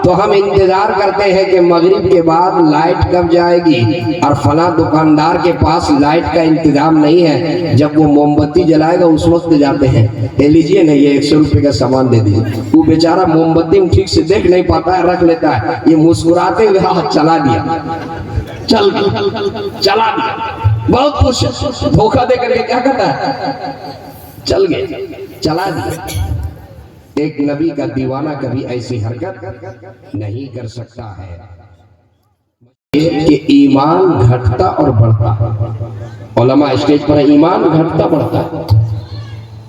تو ہم انتظار کرتے ہیں کہ مغرب کے بعد لائٹ کب جائے گی، اور فلاں دکاندار کے پاس لائٹ کا انتظام نہیں ہے، جب وہ موم بتی جلائے گا اس وقت جاتے ہیں، اے لیجئے نا یہ 100 روپے کا سامان دے دیجیے۔ وہ بیچارہ موم بتی ٹھیک سے دیکھ نہیں پاتا ہے، رکھ لیتا ہے، یہ مسکراتے ہوئے ہاتھ چلا دیا، چلا دیا، بہت خوش، دھوکہ دے کر کے کیا کرتا ہے، چل گئے، چلا دیا۔ ایک نبی کا دیوانہ کبھی ایسی حرکت نہیں کر سکتا ہے کہ ایمان گھٹتا اور بڑھتا۔ علماء اسٹیج پر ایمان گھٹتا بڑھتا ہے،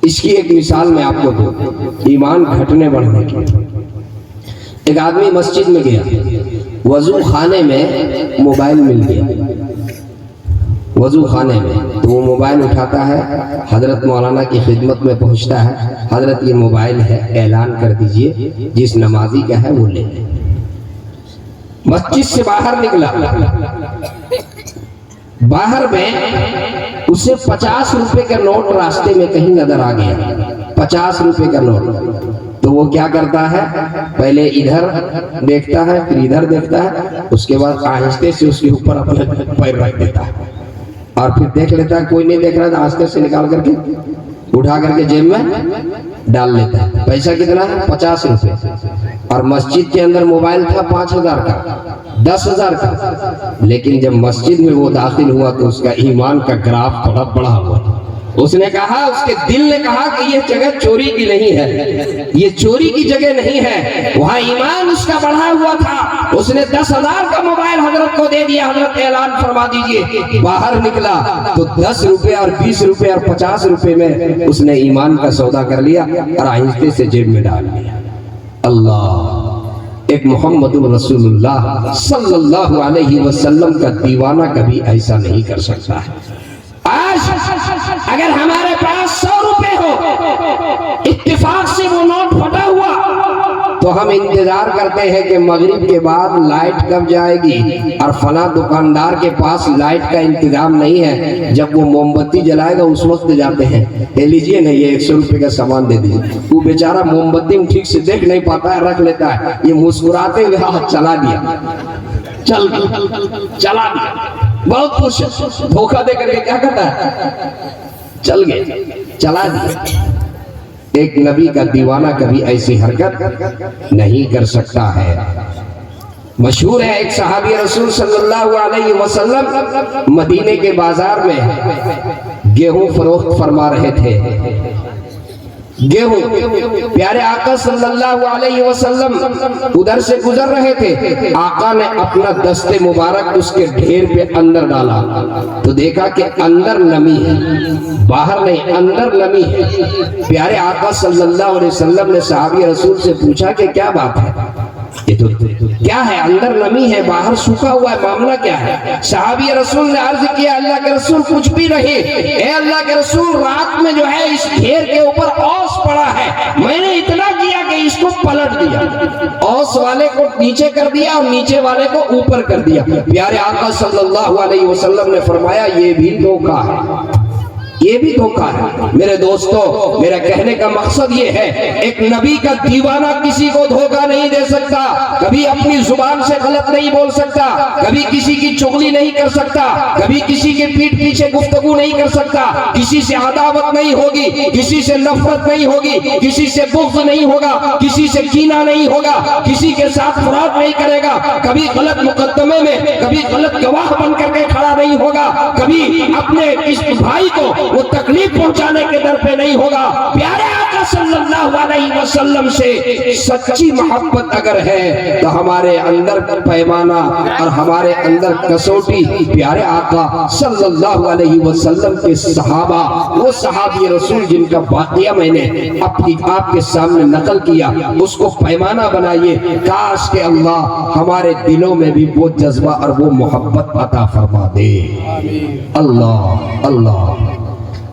اس کی ایک مثال میں آپ کو دوں، ایمان گھٹنے بڑھنے کی۔ ایک آدمی مسجد میں گیا، وضو خانے میں موبائل مل گیا، وضو خانے میں تو وہ موبائل اٹھاتا ہے، حضرت مولانا کی خدمت میں پہنچتا ہے، حضرت یہ موبائل ہے، اعلان کر دیجئے، جس نمازی کا ہے وہ لے لے۔ مسجد سے باہر نکلا، باہر میں اسے 50 روپے کا نوٹ راستے میں کہیں نظر آ گیا، 50 روپے کا نوٹ۔ تو وہ کیا کرتا ہے، پہلے ادھر دیکھتا ہے، پھر ادھر دیکھتا ہے، اس کے بعد آہستہ سے اس کے اوپر اپنا پیر رکھ دیتا ہے، اور پھر دیکھ لیتا ہے کوئی نہیں دیکھ رہا تو آہستہ سے نکال کر کے اٹھا کر کے جیب میں ڈال لیتا ہے۔ پیسہ کتنا ہے، 50 روپے، اور مسجد کے اندر موبائل تھا 5000 کا، 10,000 کا۔ لیکن جب مسجد میں وہ داخل ہوا تو اس کا ایمان کا گراف بہت بڑا ہوا۔ اس نے کہا، اس کے دل نے کہا کہ یہ جگہ چوری کی نہیں ہے، یہ چوری کی جگہ نہیں ہے، وہاں ایمان اس کا بڑھا ہوا تھا۔ اس نے 10,000 کا موبائل حضرت کو دے دیا، حضرت اعلان فرما دیجئے۔ باہر نکلا تو 10 روپے اور 20 روپے اور 50 روپے میں اس نے ایمان کا سودا کر لیا اور آہستہ سے جیب میں ڈال لیا۔ اللہ، ایک محمد رسول اللہ صلی اللہ علیہ وسلم کا دیوانہ کبھی ایسا نہیں کر سکتا ہے۔ آج اگر ہمارے پاس 100 روپے ہو، اتفاق سے وہ نوٹ پھٹا ہوا، تو ہم انتظار کرتے ہیں کہ مغرب کے بعد لائٹ کب جائے گی، اور فلاں دکاندار کے پاس لائٹ کا انتظام نہیں ہے، جب وہ موم بتی جلائے گا اس وقت جاتے ہیں، اے لیجئے نا یہ 100 روپے کا سامان دے دیجیے۔ وہ بیچارہ موم بتی ٹھیک سے دیکھ نہیں پاتا ہے، رکھ لیتا ہے، یہ مسکراتے ہوئے ہاتھ چلا دیا، چلا دیا، بہت خوش، دھوکہ دے کر کے کیا کرتا ہے، چل گئے، چلا دیا۔ ایک نبی کا دیوانہ کبھی ایسی حرکت نہیں کر سکتا ہے۔ مشہور ہے، ایک صحابی رسول صلی اللہ علیہ وسلم مدینے کے بازار میں گیہوں فروخت فرما رہے تھے، گیہوں، پیارے آقا صلی اللہ علیہ وسلم ادھر سے گزر رہے تھے، آقا نے اپنا دست مبارک اس کے ڈھیر پہ اندر ڈالا تو دیکھا کہ اندر نمی ہے، باہر نہیں، اندر نمی ہے۔ پیارے آقا صلی اللہ علیہ وسلم نے صحابی رسول سے پوچھا کہ کیا بات ہے، یہ تو کیا ہے، اندر نمی ہے باہر سوکھا ہوا ہے، معاملہ کیا ہے؟ صحابی رسول نے عرض کیا، اللہ کے رسول کچھ بھی رہے، اے اللہ کے رسول رات میں جو ہے اس ڈھیر کے اوپر اوس پڑا ہے، میں نے اتنا کیا کہ اس کو پلٹ دیا، اوس والے کو نیچے کر دیا اور نیچے والے کو اوپر کر دیا۔ پیارے آقا صلی اللہ علیہ وسلم نے فرمایا یہ بھی دھوکہ ہے، یہ بھی دھوکہ ہے۔ میرے دوستو، میرا کہنے کا مقصد یہ ہے، ایک نبی کا دیوانہ کسی کو دھوکہ نہیں دے سکتا، کبھی اپنی زبان سے غلط نہیں بول سکتا، کبھی کسی کی چغلی نہیں کر سکتا، کبھی کسی کے پیٹھ پیچھے گفتگو نہیں کر سکتا، کسی سے عداوت نہیں ہوگی، کسی سے نفرت نہیں ہوگی، کسی سے بغض نہیں ہوگا، کسی سے کینہ نہیں ہوگا، کسی کے ساتھ فراڈ نہیں کرے گا، کبھی غلط مقدمے میں کبھی غلط گواہ بن کر کے کھڑا نہیں ہوگا، کبھی اپنے اس بھائی کو وہ تکلیف پہنچانے کے در پہ نہیں ہوگا۔ پیارے آقا صلی اللہ علیہ وسلم سے سچی محبت اگر ہے تو ہمارے اندر پیمانہ اور ہمارے اندر کسوٹی پیارے آقا صلی اللہ علیہ وسلم کے صحابہ، وہ صحابی رسول جن کا واقعہ میں نے آپ کے سامنے نقل کیا، اس کو پیمانہ بنائیے۔ کاش کہ اللہ ہمارے دلوں میں بھی وہ جذبہ اور وہ محبت عطا فرما دے۔ اللہ اللہ،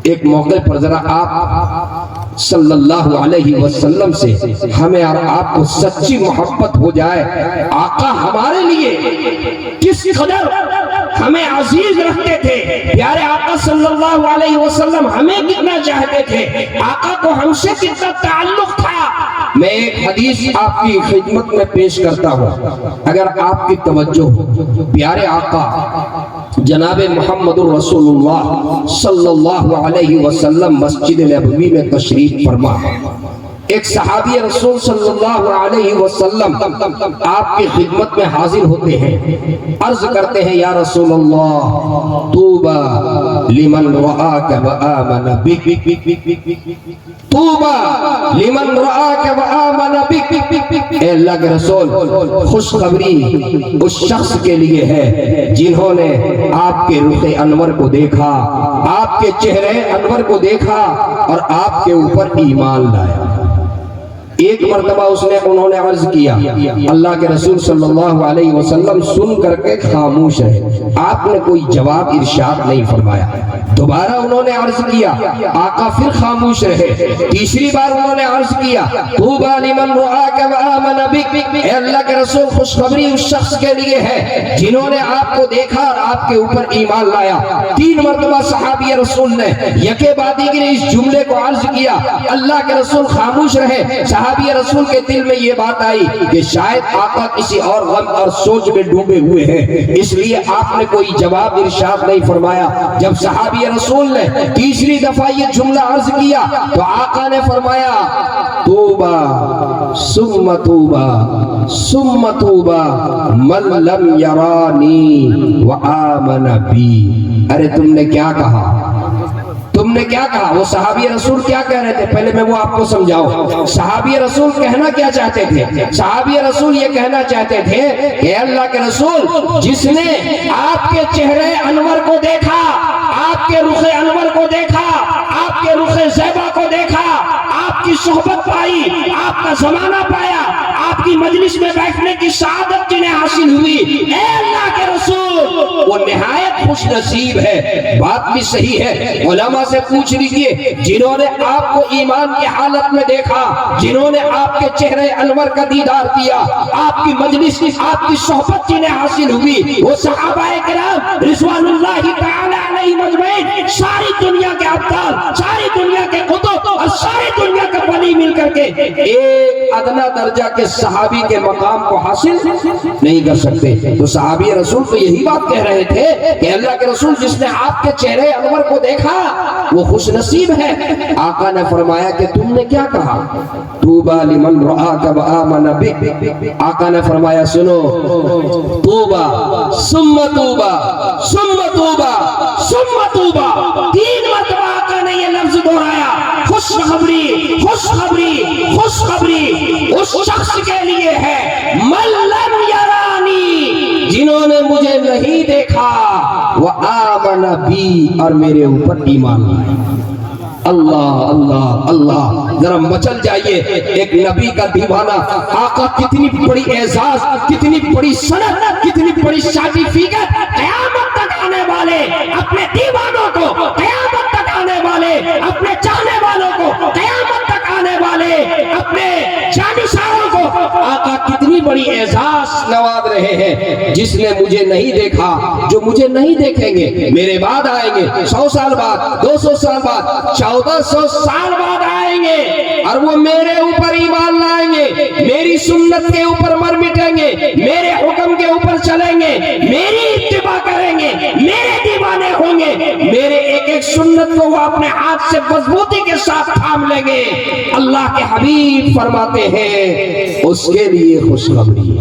ایک موقع پر ذرا آپ صلی اللہ علیہ وسلم سے ہمیں اور آپ کو سچی محبت ہو جائے، آقا ہمارے لیے کس قدر ہمیں عزیز رکھتے تھے، پیارے آقا صلی اللہ علیہ وسلم ہمیں کتنا چاہتے تھے، آقا کو ہم سے کتنا تعلق تھا۔ میں ایک حدیث آپ کی خدمت میں پیش کرتا ہوں، اگر آپ کی توجہ ہو۔ پیارے آقا جناب محمد الرسول اللہ صلی اللہ علیہ وسلم مسجد نبوی میں تشریف فرما، ایک صحابی رسول صلی اللہ علیہ وسلم آپ کی خدمت میں حاضر ہوتے ہیں، عرض کرتے ہیں یا رسول اللہ طوبى لمن رآك وآمن بك، طوبى لمن رآك وآمن بك، اے اللہ کے رسول خوشخبری اس شخص کے لیے ہے جنہوں نے آپ کے رخ انور کو دیکھا، آپ کے چہرے انور کو دیکھا اور آپ کے اوپر ایمان لایا۔ ایک مرتبہ انہوں نے عرض کیا، اللہ کے رسول صلی اللہ علیہ وسلم سن کر کے خاموش رہے، آپ نے کوئی جواب ارشاد نہیں فرمایا۔ دوبارہ انہوں نے عرض کیا، آقا پھر خاموش رہے۔ تیسری بار انہوں نے عرض کیا، طوبى لمن رآك وآمن بك، اے اللہ کے رسول خوشخبری اس شخص کے لیے ہے جنہوں نے آپ کو دیکھا اور آپ کے اوپر ایمان لایا۔ تین مرتبہ صحابی رسول نے یکے بعد دیگر اس جملے کو عرض کیا، اللہ کے رسول خاموش رہے۔ صحابی رسول کے دل میں یہ بات آئی کہ شاید آقا کسی اور غم اور سوچ میں ڈوبے ہوئے ہیں، اس لیے آپ نے کوئی جواب ارشاد نہیں فرمایا۔ جب صحابی رسول نے تیسری دفعہ یہ جملہ عرض کیا تو آقا نے فرمایا، توبہ ثم توبہ ثم توبہ من لم یرانی وآمن بی۔ ارے تم نے کیا کہا، تم نے کیا کہا؟ وہ صحابی رسول کیا کہہ رہے تھے، پہلے میں وہ آپ کو سمجھاؤں۔ صحابی رسول کہنا کیا چاہتے تھے؟ صحابی رسول یہ کہنا چاہتے تھے کہ اللہ کے رسول جس نے آپ کے چہرے انور کو دیکھا، آپ کے رخ انور کو دیکھا، آپ کے رخ زیبا کو دیکھا، آپ کی صحبت پائی، آپ کا زمانہ پایا، آپ کی مجلس میں بیٹھنے کی سعادت جنہیں حاصل ہوئی، اے اللہ کے رسول وہ نہایت خوش نصیب ہے۔ بات بھی صحیح ہے، علماء سے پوچھ لیجئے جنہوں نے آپ کو ایمان کی حالت میں دیکھا، جنہوں نے آپ کے چہرے انور کا دیدار کیا، آپ کی مجلس، آپ کی صحبت جنہیں حاصل ہوئی، وہ صحابہ کرام رضوان اللہ تعالی علیہ مجمعین، ساری دنیا کے ابطال، ساری دنیا کے قطب اور ساری دنیا کے ولی مل کر کے ایک ادنا درجہ کے صحابی کے مقام کو حاصل نہیں کر سکتے۔ تو صحابی رسول تو یہی بات کہہ رہے تھے کہ اللہ کے رسول جس نے آپ کے چہرے انور کو دیکھا وہ خوش نصیب ہے۔ آقا نے فرمایا کہ تم نے کیا کہا، طوبى لمن رآك وآمن بك۔ آقا نے فرمایا سنو، طوبى ثم طوبى ثم طوبى ثم طوبى، تین مرتبہ آقا نے یہ لفظ دہرایا، خوشخبری خوشخبری خوشخبری اس شخص کے لیے ہے من لم یرانی، جنہوں نے مجھے نہیں دیکھا، وآمن بی، اور میرے اوپر ایمان لائے۔ اللہ اللہ اللہ، ذرا مچل جائیے، ایک نبی کا دیوانہ، آقا کتنی بڑی اعزاز، کتنی بڑی سند، کتنی بڑی سرٹیفکیٹ، قیامت تک آنے والے اپنے دیوانوں کو، قیامت تک آنے والے اپنے چاہنے والوں کو، قیامت تک آنے والے اپنے جانشینوں کو آقا کتنی بڑی اعزاز نواز رہے ہیں۔ جس نے مجھے نہیں دیکھا، جو مجھے نہیں دیکھیں گے، میرے بعد آئیں گے، 100 سال بعد، 200 سال بعد، 1400 سال بعد آئیں گے اور وہ میرے اوپر ایمان لائیں گے، میری سنت کے اوپر مر مٹیں گے، میرے حکم کے اوپر چلیں گے، میری اتباع کریں گے، میرے دیوانے ہوں گے، میرے ایک ایک سنت کو وہ اپنے ہاتھ سے مضبوطی کے ساتھ تھام لیں گے۔ اللہ کے حبیب فرماتے ہیں اس کے لیے خوشخبری،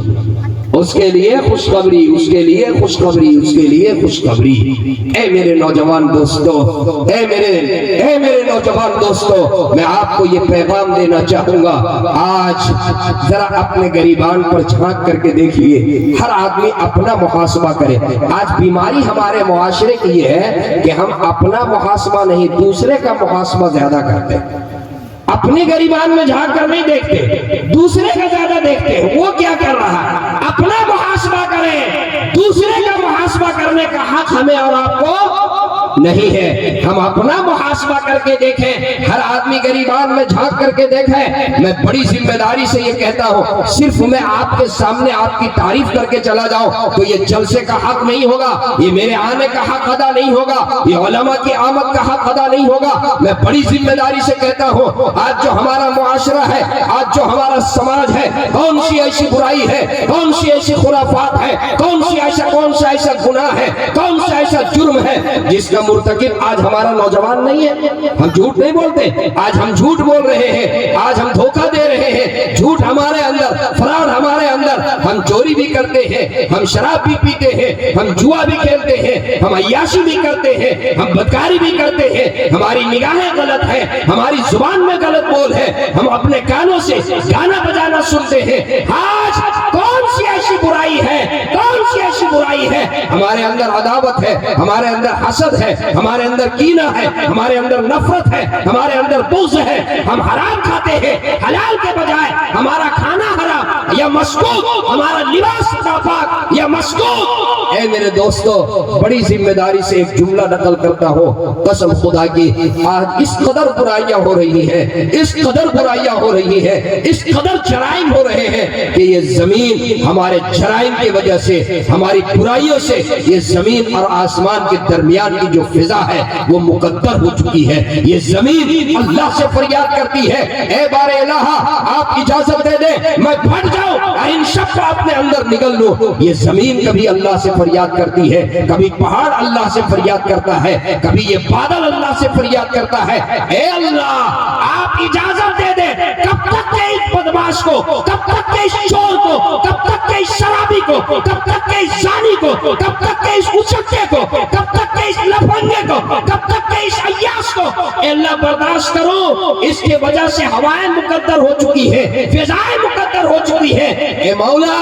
اس کے لیے خوشخبری، اس کے لیے خوشخبری، اس کے لیے خوشخبری۔ اے میرے نوجوان دوستو، اے میرے نوجوان دوستو، میں آپ کو یہ پیغام دینا چاہوں گا، آج ذرا اپنے گریبان پر جھانک کر کے دیکھیے، ہر آدمی اپنا محاسبہ کرے۔ آج بیماری ہمارے معاشرے کی یہ ہے کہ ہم اپنا محاسبہ نہیں، دوسرے کا محاسبہ زیادہ کرتے ہیں۔ اپنے گریبان میں جھانک کر نہیں دیکھتے، دوسرے کا زیادہ دیکھتے ہیں، وہ کیا کر رہا ہے۔ اپنا محاسبہ کریں، دوسرے کا محاسبہ کرنے کا حق ہمیں اور آپ کو نہیں ہے۔ ہم اپنا محاسبہ کر کے دیکھیں، ہر آدمی گریبان میں جھانک کر کے دیکھیں۔ میں بڑی ذمہ داری سے یہ کہتا ہوں، صرف میں آپ کے سامنے آپ کی تعریف کر کے چلا جاؤں تو یہ جلسے کا حق نہیں ہوگا، یہ میرے آنے کا حق ادا نہیں ہوگا، یہ علماء کی آمد کا حق ادا نہیں ہوگا۔ میں بڑی ذمہ داری سے کہتا ہوں، آج جو ہمارا معاشرہ ہے، آج جو ہمارا سماج ہے، کون سی ایسی برائی ہے، کون سی ایسی خرافات ہے، کون سا ایسا گناہ ہے، کون سا ایسا جرم ہے جس کا مرتکب آج ہمارا نوجوان نہیں ہے؟ ہم جھوٹ نہیں بولتے، آج ہم جھوٹ بول رہے ہیں، آج ہم دھوکہ دے رہے ہیں، جھوٹ ہمارے اندر، فراڈ ہمارے اندر، ہم چوری بھی کرتے ہیں، ہم شراب بھی پیتے ہیں، ہم جوا بھی کھیلتے ہیں، ہم عیاشی بھی کرتے ہیں، ہم بدکاری بھی کرتے ہیں، ہماری نگاہیں غلط ہیں، ہماری زبان میں غلط بول ہے، ہم اپنے کانوں سے گانا بجانا سنتے ہیں۔ آج کون سی ایسی برائی ہے، کون سی ایسی برائی ہے؟ ہمارے اندر عداوت ہے، ہمارے اندر حسد ہے، ہمارے اندر کینہ ہے، ہمارے اندر نفرت ہے، ہمارے اندر بغض ہے، ہم حرام کھاتے ہیں، حلال کے بجائے ہمارا کھانا حرام یا مسکوت، ہمارا لباس ناپاک یا مسکوت۔ اے میرے دوستو، بڑی ذمہ داری سے ایک جملہ نقل کرتا ہوں، قسم خدا کی، آج اس قدر برائیاں ہو رہی ہیں، اس قدر برائیاں ہو رہی ہیں، اس قدر جرائم ہو رہے ہیں کہ یہ زمین ہمارے جرائم کی وجہ سے، ہماری برائیوں سے، یہ زمین اور آسمان کے درمیان کی جو فضا ہے وہ مقدر ہو چکی ہے۔ یہ زمین اللہ سے فریاد کرتی ہے، اے بار الہ آپ اجازت دے دیں میں پھٹ جاؤں اور ان سب کو اپنے اندر نگل لوں۔ یہ زمین کبھی اللہ سے فریاد کرتی ہے، کبھی پہاڑ اللہ سے فریاد کرتا ہے، کبھی یہ بادل اللہ سے فریاد کرتا ہے، اے اللہ آپ اجازت دے دیں، کب تک کہ اس بدماش کو، کب تک کہ اس چور کو، کب تک کہ اس شرابی کو، کب تک کہ اس زانی کو، کب تک کہ اس اچکے کو، کب تک کہ اس لفنگے کو، کب تک کہ اس عیاش کو، اے اللہ برداشت کرو۔ اس کے وجہ سے ہوائیں مقدر ہو چکی ہے، فضائیں مقدر ہو چکی ہے، اے مولا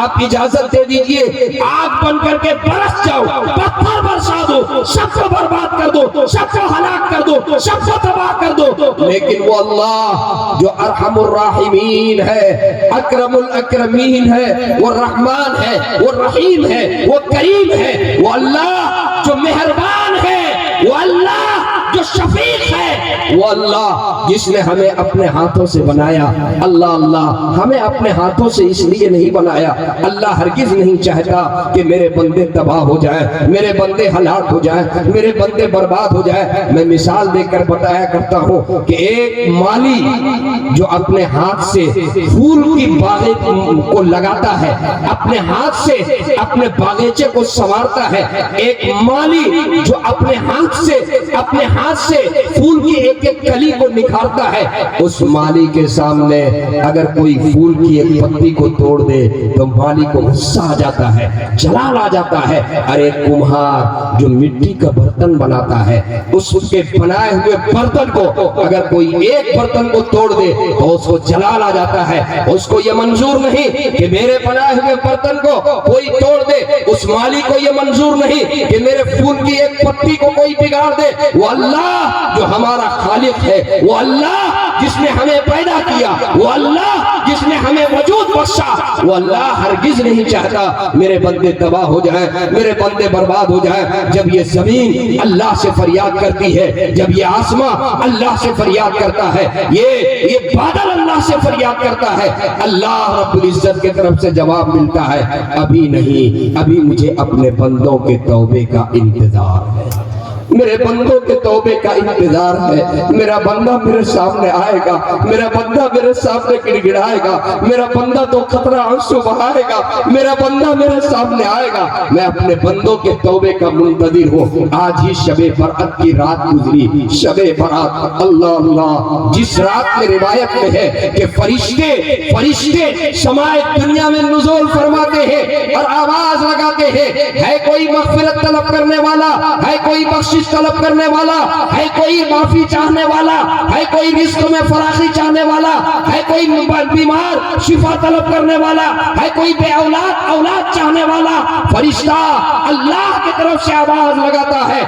آپ اجازت دے دیجئے، آگ بن کر کے برس جاؤ، پتھر برسا دو، سب کو برباد کر دو، سب کو ہلاک کر دو، سب کو تباہ کر دو۔ لیکن وہ اللہ جو ارحم الراحمین ہے، اکرم الاکرمین ہے، وہ رحمان ہے، وہ رحیم ہے، وہ کریم ہے، وہ اللہ جو مہربان ہے، وہ اللہ جو شفیق ہے، وہ اللہ جس نے ہمیں اپنے ہاتھوں سے بنایا۔ اللہ اللہ ہمیں اپنے ہاتھوں سے اس لیے نہیں بنایا، اللہ ہرگز نہیں چاہتا کہ میرے بندے تباہ ہو جائیں، میرے بندے ہلاک ہو جائیں، میرے بندے برباد ہو جائیں۔ میں مثال دے کر بتایا کرتا ہوں کہ ایک مالی جو اپنے ہاتھ سے پھول کی باغے کو لگاتا ہے، اپنے ہاتھ سے اپنے باغیچے کو سنوارتا ہے، ایک مالی جو اپنے ہاتھ سے پھول کی ایک ایک کلی کو نکھارتا ہے، اس مالی کے سامنے اگر کوئی پھول کی ایک پتی کو توڑ دے تو مالی کو غصہ آ جاتا ہے، جلال آ جاتا ہے۔ اور ایک کمہار جو مٹی کا برتن بناتا ہے، اس کے بنائے ہوئے برتن کو اگر کوئی ایک برتن کو توڑ دے تو اس کو جلال آ جاتا ہے۔ اس کو یہ منظور نہیں کہ میرے بنائے ہوئے برتن کو کوئی توڑ دے، اس مالی کو یہ منظور نہیں کہ میرے پھول کی ایک پتی کو کوئی بگاڑ دے۔ وہ اللہ جو ہمارا خالق ہے، وہ اللہ جس نے ہمیں پیدا کیا، وہ اللہ جس نے ہمیں وجود بخشا، وہ اللہ ہرگز نہیں چاہتا میرے بندے تباہ ہو جائیں، میرے بندے برباد ہو جائیں۔ جب یہ زمین اللہ سے فریاد کرتی ہے، جب یہ آسمان اللہ سے فریاد کرتا ہے، یہ بادل اللہ سے فریاد کرتا ہے، اللہ رب العزت کی طرف سے جواب ملتا ہے، ابھی نہیں، ابھی مجھے اپنے بندوں کے توبے کا انتظار ہے، میرے بندوں کے توبے کا انتظار ہے۔ میرا بندہ میرے سامنے آئے گا، میرا بندہ میرے سامنے گڑ گڑائے گا، میرا بندہ تو قطرہ آنسو بہائے گا، میرا بندہ میرے سامنے آئے گا۔ میں اپنے بندوں کے توبے کا منتظر ہوں۔ آج ہی شب برات کی رات گزری، شب برات، اللہ اللہ، جس رات میں روایت میں ہے کہ فرشتے سمائے دنیا میں نزول فرماتے ہیں اور آواز لگاتے ہیں، ہے کوئی مغفرت طلب کرنے والا، ہے کوئی بخشش طلب کرنے والا، ہے کوئی معافی چاہنے والا، ہے کوئی رزق میں فراخی چاہنے والا، ہے کوئی بیمار شفا طلب کرنے والا، ہے کوئی بے اولاد چاہنے والا۔ فرشتہ اللہ کی طرف سے آواز لگاتا ہے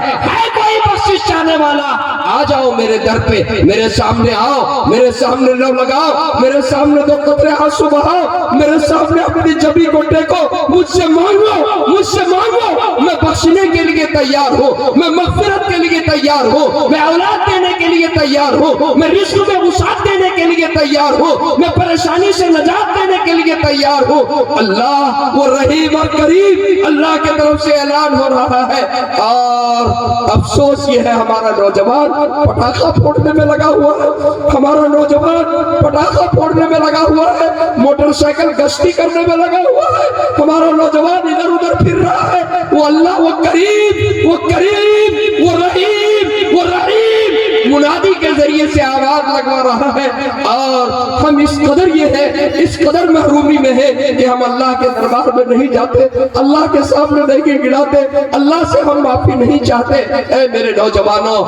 کوئی بخشش چاہنے والا، آ جاؤ میرے در پہ، میرے سامنے آؤ، میرے سامنے لو لگاؤ، میرے سامنے دو قطرے آنسو بہاؤ، میرے سامنے اپنی جبی کو ٹیکو، مجھ سے مانگو، میں بخشنے کے لیے تیار ہوں، میں مغفرت کے لیے تیار ہوں، میں اولاد دینے کے لیے تیار ہوں، میں رزق میں وسعت دینے کے لیے تیار ہوں، میں پریشانی سے نجات دینے کے لیے تیار ہوں۔ اللہ وہ رحیم اور کریم اللہ کے طرف سے اعلان ہو رہا ہے۔ اور افسوس یہ ہے ہمارا نوجوان پٹاخہ پھوڑنے میں لگا ہوا ہے، ہمارا نوجوان پٹاخہ پھوڑنے میں لگا ہوا ہے، موٹر سائیکل گشتی کرنے میں لگا ہوا ہے، ہمارا نوجوان ادھر ادھر پھر رہا ہے۔ وہ اللہ وہ کریم وہ رحیم وہ رحیم منادی کے ذریعے سے آواز لگوا رہا ہے۔ اور ہم اس قدر یہ ہے، اس قدر محرومی میں ہے کہ ہم اللہ کے دربار میں نہیں جاتے، اللہ کے سامنے نہیں گڑاتے، اللہ سے ہم معافی نہیں چاہتے۔ اے میرے نوجوانوں،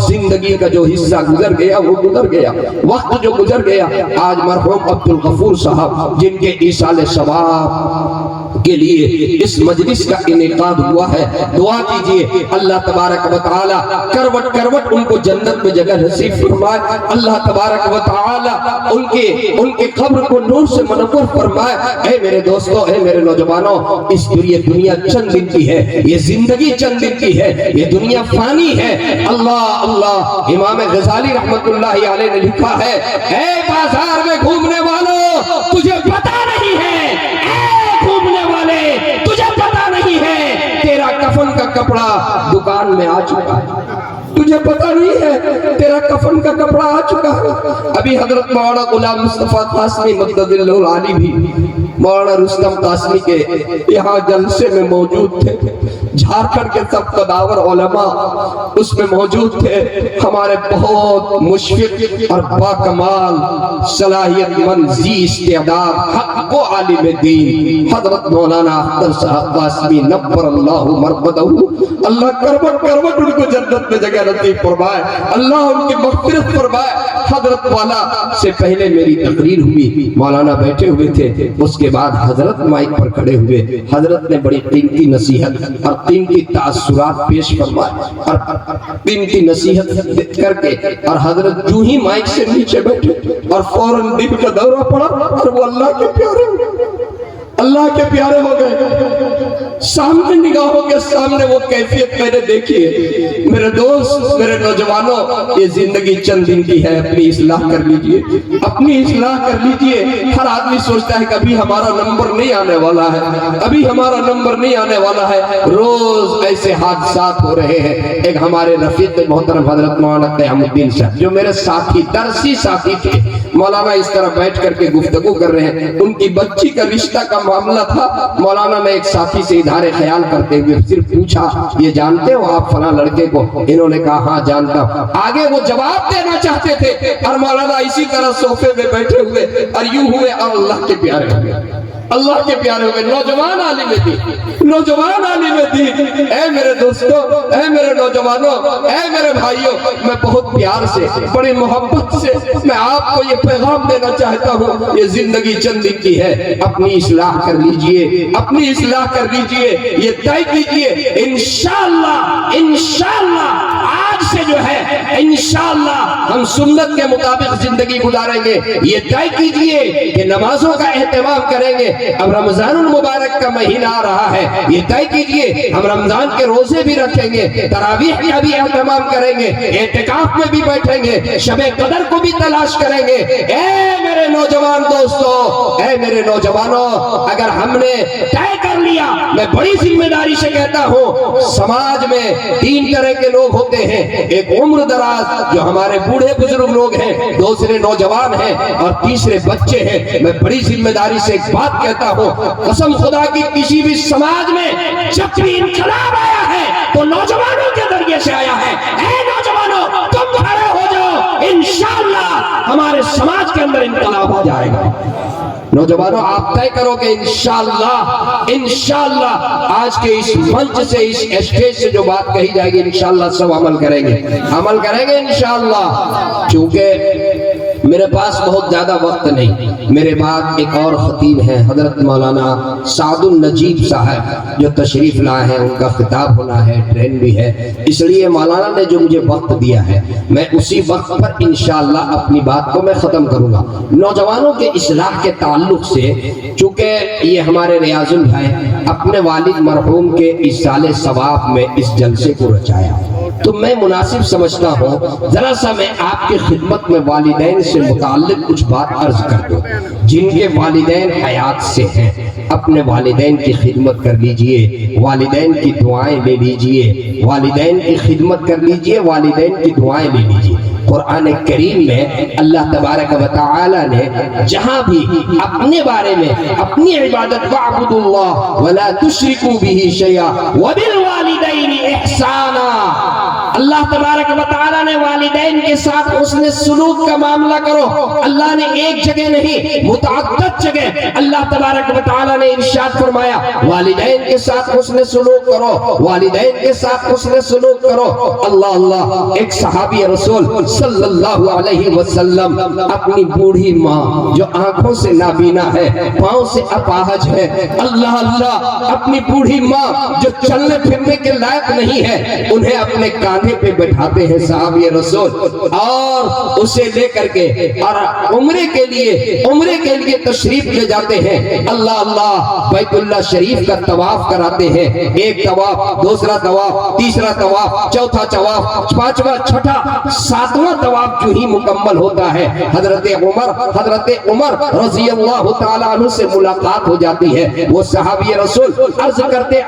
زندگی کا جو حصہ گزر گیا وہ گزر گیا، وقت جو گزر گیا۔ آج مرحوم عبدالغفور صاحب جن کے ایصال ثواب کے لیے اس مجلس کا انعقاد ہوا ہے، دعا کیجئے اللہ تبارک و تعالی کروٹ کروٹ ان کو جنت میں جگہ نصیب فرمائے، اللہ تبارک و تعالی ان کے قبر کو نور سے منور فرمائے۔ اے میرے دوستو، اے میرے نوجوانوں، اس دنیا چند دن کی ہے، یہ زندگی چند دن کی ہے، یہ دنیا فانی ہے۔ اللہ امام غزالی رحمت اللہ علیہ نے لکھا ہے، اے بازار میں گھومنے والوں تجھے پتا نہیں ہے، اے گھومنے والے تجھے پتا نہیں ہے تیرا کفن کا کپڑا دکان میں آ چکا ہے، تجھے پتا نہیں ہے تیرا کفن کا کپڑا آ چکا ہے۔ ابھی حضرت مولانا غلام مصطفیٰ قاسمی مدد اللہ العالی بھی مولانا رستم قاسمی کے یہاں جلسے میں موجود تھے، جھارکھنڈ کے سب قداور علماء اس میں موجود تھے، ہمارے بہت مشفق اور باکمال صلاحیت مند ذی استعداد حق و عالم دین حضرت مولانا اختر صاحب قاسمی نبر اللہ مربدہ، اللہ کروٹ کروٹ ان کو جنت میں جگہ نصیب فرمائے، اللہ ان کی مغفرت فرمائے۔ حضرت والا سے پہلے میری تقریر ہوئی، مولانا بیٹھے ہوئے تھے، اس کے بعد حضرت مائک پر کھڑے ہوئے، حضرت نے بڑی قیمتی نصیحت اور قیمتی تاثرات پیش فرمائے اور قیمتی نصیحت کر کے، اور حضرت جو ہی مائک سے نیچے بیٹھے اور فوراً دل کا دورہ پڑا اور وہ اللہ کے پیارے ہو گئے۔ سامنے نگاہوں کے سامنے وہ کیفیت میں نے دیکھی ہے۔ میرے دوست، میرے نوجوانوں، یہ زندگی چند دن کی ہے، اپنی اصلاح کر لیجئے، اپنی اصلاح کر لیجئے۔ ہر آدمی سوچتا ہے کبھی ہمارا نمبر نہیں آنے والا ہے، ابھی ہمارا نمبر نہیں آنے والا ہے۔ روز ایسے حادثات ہو رہے ہیں۔ ایک ہمارے رفیق محترم حضرت مولانا قیام الدین صاحب جو میرے ساتھی درسی ساتھی تھے، مولانا اس طرح بیٹھ کر کے گفتگو کر رہے ہیں، ان کی بچی کا رشتہ کا معاملہ تھا۔ مولانا نے ایک ساتھی سے اظہار خیال کرتے ہوئے صرف پوچھا، یہ جانتے ہو آپ فلاں لڑکے کو؟ انہوں نے کہا ہاں جانتا ہوں۔ آگے وہ جواب دینا چاہتے تھے اور مولانا اسی طرح صوفے میں بیٹھے ہوئے اور یوں ہوئے اور اللہ کے پیارے ہوئے، اللہ کے پیارے ہوئے۔ نوجوان عالم دین، نوجوان عالم دین، اے میرے دوستوں، اے میرے نوجوانوں، اے میرے بھائیوں، میں بہت پیار سے، بڑی محبت سے میں آپ کو یہ پیغام دینا چاہتا ہوں، یہ زندگی چند دن کی ہے، اپنی اصلاح کر لیجئے، اپنی اصلاح کر لیجئے، یہ طے کیجئے انشاءاللہ آج سے جو ہے انشاءاللہ ہم سنت کے مطابق زندگی گزاریں گے۔ یہ طے کیجئے کہ نمازوں کا اہتمام کریں گے۔ اب رمضان المبارک کا مہینہ آ رہا ہے، یہ طے کیجئے ہم رمضان کے روزے بھی رکھیں گے، تراویح کا بھی اہتمام کریں گے، اعتکاف میں بھی بیٹھیں گے، شب قدر کو بھی تلاش کریں گے۔ اے میرے نوجوان دوستو، اے میرے نوجوانوں، اگر ہم نے طے کر لیا، میں بڑی ذمہ داری سے کہتا ہوں، سماج میں تین طرح کے لوگ ہوتے ہیں، ایک عمر دراز جو ہمارے بوڑھے بزرگ لوگ ہیں، دوسرے نوجوان ہیں اور تیسرے بچے ہیں۔ میں بڑی ذمہ داری سے ایک بات کہتا ہوں، قسم خدا کی کسی بھی سماج میں جب بھی انقلاب آیا ہے تو نوجوانوں کے ذریعے سے آیا ہے۔ اے نوجوانوں، تم کھڑے ہو جاؤ، انشاءاللہ ہمارے سماج کے اندر انقلاب آ جائے گا۔ نوجوانوں آپ طے کرو کہ انشاءاللہ آج کے اس منچ سے، اس اسٹیج سے جو بات کہی جائے گی انشاءاللہ سب عمل کریں گے انشاءاللہ۔ چونکہ میرے پاس بہت زیادہ وقت نہیں، میرے بعد ایک اور خطیب ہیں حضرت مولانا سعد النجیب صاحب جو تشریف لائے ہیں، ان کا خطاب ہونا ہے، ٹرین بھی ہے، اس لیے مولانا نے جو مجھے وقت دیا ہے میں اسی وقت پر انشاءاللہ اپنی بات کو میں ختم کروں گا۔ نوجوانوں کے اصلاح کے تعلق سے، چونکہ یہ ہمارے ریاض البھائی اپنے والد مرحوم کے ایصال ثواب میں اس جلسے کو رچایا، تو میں مناسب سمجھتا ہوں ذرا سا میں آپ کی خدمت میں والدین سے متعلق کچھ بات عرض کر دوں۔ جن کے والدین حیات سے ہیں اپنے والدین کی خدمت کر لیجئے، والدین کی دعائیں لے لیجئے، والدین کی خدمت کر لیجئے، والدین کی دعائیں لے لیجئے۔ قرآن کریم میں اللہ تبارک و تعالی نے جہاں بھی اپنے بارے میں اپنی عبادت وَاعْبُدُوا اللَّهَ وَلَا تُشْرِكُوا بِهِ شَيْئًا وَبِالْوَالِدَيْنِ إِحْسَانًا، اللہ تبارک و تعالی نے والدین کے ساتھ حسن سلوک کا معاملہ کرو، اللہ نے ایک جگہ نہیں متعدد جگہ اللہ تبارک و تعالی نے ارشاد فرمایا والدین کے ساتھ حسن سلوک کرو، والدین کے ساتھ حسن سلوک کرو۔ اللہ اللہ، ایک صحابی رسول صلی اللہ علیہ وسلم اپنی بوڑھی ماں جو آنکھوں سے نابینا ہے، پاؤں سے اپاہج ہے، اللہ اللہ، اپنی بوڑھی ماں جو چلنے پھرنے کے لائق نہیں ہے، انہیں اپنے کاندھے پہ بٹھاتے ہیں صحابی رسول، اور اسے لے کر کے اور عمرے کے لیے تشریف لے جاتے ہیں۔ اللہ اللہ، بیت اللہ شریف کا طواف کراتے ہیں، ایک طواف، دوسرا طواف، تیسرا طواف، چوتھا طواف، پانچواں، چھٹا، ساتواں طواف جو ہی مکمل ہوتا ہے، حضرت عمر رضی اللہ تعالیٰ عنہ سے ملاقات ہو جاتی ہے۔ وہ صحابی رسول عرض کرتے